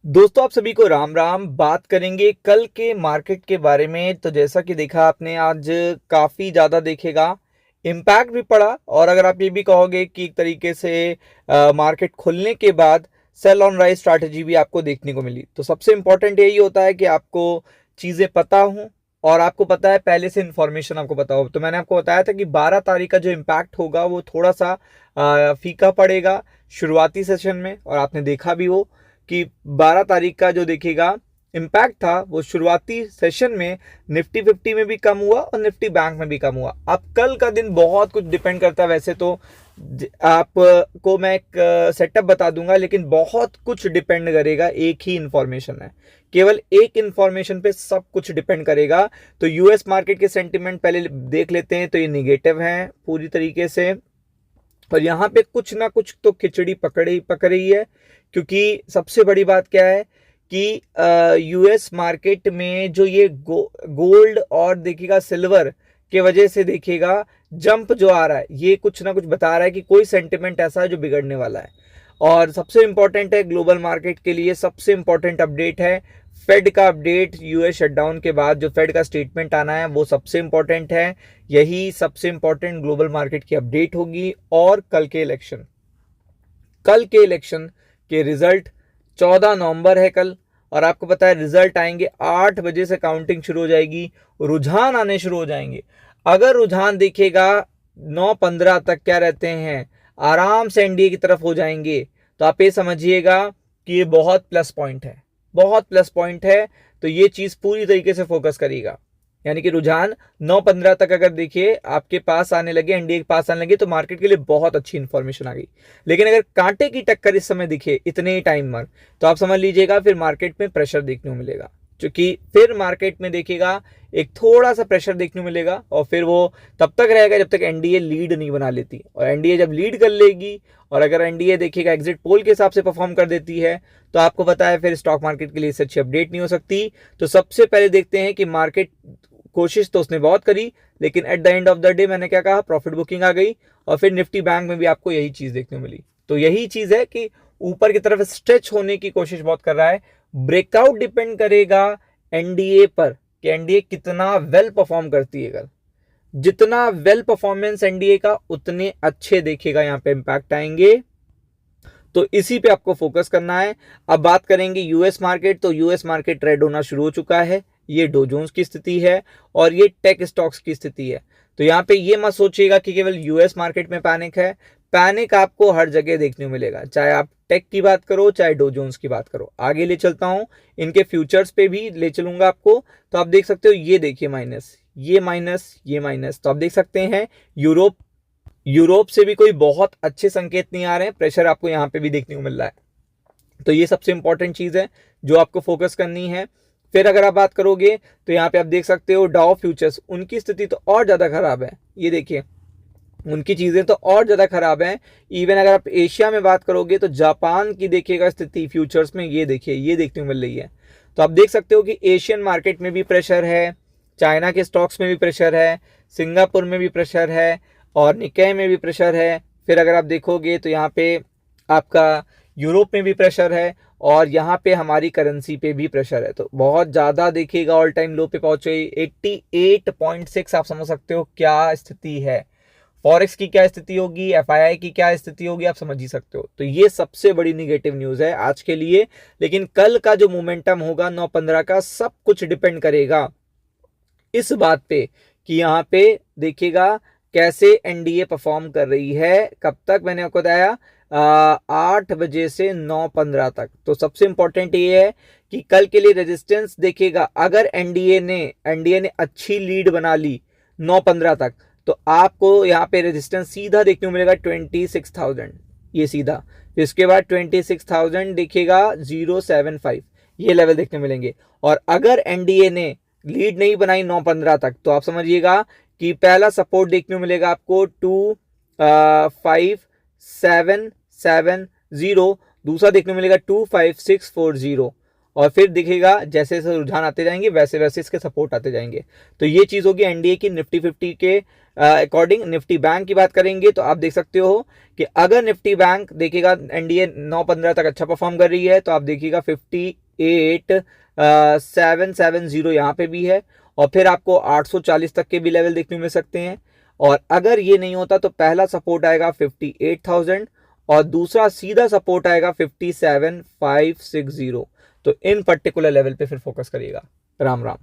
दोस्तों आप सभी को राम राम। बात करेंगे कल के मार्केट के बारे में। तो जैसा कि देखा आपने, आज काफ़ी ज़्यादा देखेगा इम्पैक्ट भी पड़ा, और अगर आप ये भी कहोगे कि एक तरीके से मार्केट खुलने के बाद सेल ऑन राइज स्ट्रैटेजी भी आपको देखने को मिली। तो सबसे इम्पोर्टेंट यही होता है कि आपको चीज़ें पता हों, और आपको पता है पहले से इन्फॉर्मेशन आपको पता हो। तो मैंने आपको बताया था कि 12 तारीख का जो इम्पैक्ट होगा वो थोड़ा सा फीका पड़ेगा शुरुआती सेशन में, और आपने देखा भी हो कि 12 तारीख का जो देखिएगा इम्पैक्ट था वो शुरुआती सेशन में निफ्टी 50 में भी कम हुआ और निफ्टी बैंक में भी कम हुआ। अब कल का दिन बहुत कुछ डिपेंड करता है। वैसे तो आपको मैं एक सेटअप बता दूंगा, लेकिन बहुत कुछ डिपेंड करेगा। एक ही इंफॉर्मेशन है, केवल एक इंफॉर्मेशन पे सब कुछ डिपेंड करेगा। तो यूएस मार्केट के सेंटिमेंट पहले देख लेते हैं। तो ये निगेटिव है पूरी तरीके से, और यहाँ पे कुछ ना कुछ तो खिचड़ी पकड़ रही है। क्योंकि सबसे बड़ी बात क्या है कि यूएस मार्केट में जो ये गोल्ड और देखिएगा सिल्वर के वजह से देखिएगा जंप जो आ रहा है, ये कुछ ना कुछ बता रहा है कि कोई सेंटिमेंट ऐसा है जो बिगड़ने वाला है। और सबसे इंपॉर्टेंट है ग्लोबल मार्केट के लिए, सबसे इंपॉर्टेंट अपडेट है फेड का अपडेट। यूएस शटडाउन के बाद जो फेड का स्टेटमेंट आना है वो सबसे इंपॉर्टेंट है। यही सबसे इंपॉर्टेंट ग्लोबल मार्केट की अपडेट होगी। और कल के इलेक्शन के रिजल्ट 14 नवंबर है कल, और आपको पता है रिजल्ट आएंगे 8 बजे से काउंटिंग शुरू हो जाएगी, रुझान आने शुरू हो जाएंगे। अगर रुझान देखेगा 9:15 तक क्या रहते हैं, आराम से एनडीए की तरफ हो जाएंगे, तो आप ये समझिएगा कि ये बहुत प्लस पॉइंट है, बहुत प्लस पॉइंट है। तो ये चीज पूरी तरीके से फोकस करिएगा। यानी कि रुझान 9:15 तक अगर देखिए आपके पास आने लगे, एनडीए के पास आने लगे, तो मार्केट के लिए बहुत अच्छी इंफॉर्मेशन आ गई। लेकिन अगर कांटे की टक्कर इस समय दिखे इतने ही टाइम पर, तो आप समझ लीजिएगा फिर मार्केट में प्रेशर देखने को मिलेगा। क्योंकि फिर मार्केट में देखिएगा एक थोड़ा सा प्रेशर देखने को मिलेगा, और फिर वो तब तक रहेगा जब तक एनडीए लीड नहीं बना लेती। और एनडीए जब लीड कर लेगी, और अगर एनडीए देखिएगा एग्जिट पोल के हिसाब से परफॉर्म कर देती है, तो आपको पता है फिर स्टॉक मार्केट के लिए इससे अच्छी अपडेट नहीं हो सकती। तो सबसे पहले देखते हैं कि मार्केट, कोशिश तो उसने बहुत करी, लेकिन at the end of the day मैंने क्या कहा, प्रॉफिट बुकिंग आ गई। और फिर निफ्टी बैंक में भी आपको यही चीज देखने को मिली। तो यही चीज है कि ऊपर की तरफ स्ट्रेच होने की कोशिश बहुत कर रहा है। ब्रेकआउट डिपेंड करेगा एनडीए पर कि एनडीए कितना वेल परफॉर्म करती है कल। जितना वेल परफॉर्मेंस एनडीए का, उतने अच्छे देखेगा यहाँ पे इंपैक्ट आएंगे। तो इसी पे आपको फोकस करना है। अब बात करेंगे यूएस मार्केट। तो यूएस मार्केट रेड होना शुरू हो चुका है। ये डो जोन्स की स्थिति है, और ये टेक स्टॉक्स की स्थिति है। तो यहाँ पे ये मत सोचिएगा कि केवल यूएस मार्केट में पैनिक है। पैनिक आपको हर जगह देखने को मिलेगा, चाहे आप टेक की बात करो, चाहे डो जोन्स की बात करो। आगे ले चलता हूँ, इनके फ्यूचर्स पे भी ले चलूंगा आपको। तो आप देख सकते हो, ये देखिए माइनस, ये माइनस, ये माइनस। तो आप देख सकते हैं यूरोप से भी कोई बहुत अच्छे संकेत नहीं आ रहे हैं। प्रेशर आपको यहाँ पे भी देखने को मिल रहा है। तो ये सबसे इंपॉर्टेंट चीज है जो आपको फोकस करनी है। फिर अगर आप बात करोगे तो यहाँ पे आप देख सकते हो डाउ फ्यूचर्स, उनकी स्थिति तो और ज्यादा खराब है। ये देखिए उनकी चीजें तो और ज्यादा खराब है। इवन अगर आप एशिया में बात करोगे तो जापान की देखिएगा स्थिति फ्यूचर्स में, ये देखिए, ये देखने को मिल रही है। तो आप देख सकते हो कि एशियन मार्केट में भी प्रेशर है, चाइना के स्टॉक्स में भी प्रेशर है, सिंगापुर में भी प्रेशर है, और निकाय में भी प्रेशर है। फिर अगर आप देखोगे तो यहाँ पे आपका यूरोप में भी प्रेशर है, और यहाँ पे हमारी करेंसी पे भी प्रेशर है। तो बहुत ज़्यादा देखिएगा ऑल टाइम लो पे पहुंचे 88.6। आप समझ सकते हो क्या स्थिति है, फॉरेक्स की क्या स्थिति होगी, एफआईआई की क्या स्थिति होगी, आप समझ ही सकते हो। तो ये सबसे बड़ी निगेटिव न्यूज़ है आज के लिए। लेकिन कल का जो मोमेंटम होगा 9:15 का, सब कुछ डिपेंड करेगा इस बात पे कि यहाँ पे देखिएगा कैसे एनडीए परफॉर्म कर रही है। कब तक मैंने आपको बताया, 8 बजे से 9:15 तक। तो सबसे इंपॉर्टेंट ये है कि कल के लिए रेजिस्टेंस देखिएगा। अगर एनडीए ने अच्छी लीड बना ली 9:15 तक, तो आपको यहाँ पे रेजिस्टेंस सीधा देखने को मिलेगा 26,000, ये सीधा। इसके बाद 26,000 देखिएगा 075, ये लेवल देखने मिलेंगे। और अगर एनडीए ने लीड नहीं बनाई 9:15 तक, तो आप समझिएगा कि पहला सपोर्ट देखने को मिलेगा आपको 25770, दूसरा देखने को मिलेगा 25640, और फिर दिखेगा जैसे जैसे रुझान आते जाएंगे वैसे वैसे इसके सपोर्ट आते जाएंगे। तो ये चीज होगी एनडीए की निफ्टी 50 के अकॉर्डिंग। निफ्टी बैंक की बात करेंगे तो आप देख सकते हो कि अगर निफ्टी बैंक देखिएगा एनडीए 9:15 तक अच्छा परफॉर्म कर रही है तो आप देखिएगा 58,770 यहाँ पे भी है, और फिर आपको 840 तक के भी लेवल देखने मिल सकते हैं। और अगर ये नहीं होता तो पहला सपोर्ट आएगा 58,000 और दूसरा सीधा सपोर्ट आएगा 57,560। तो इन पर्टिकुलर लेवल पे फिर फोकस करिएगा। राम राम।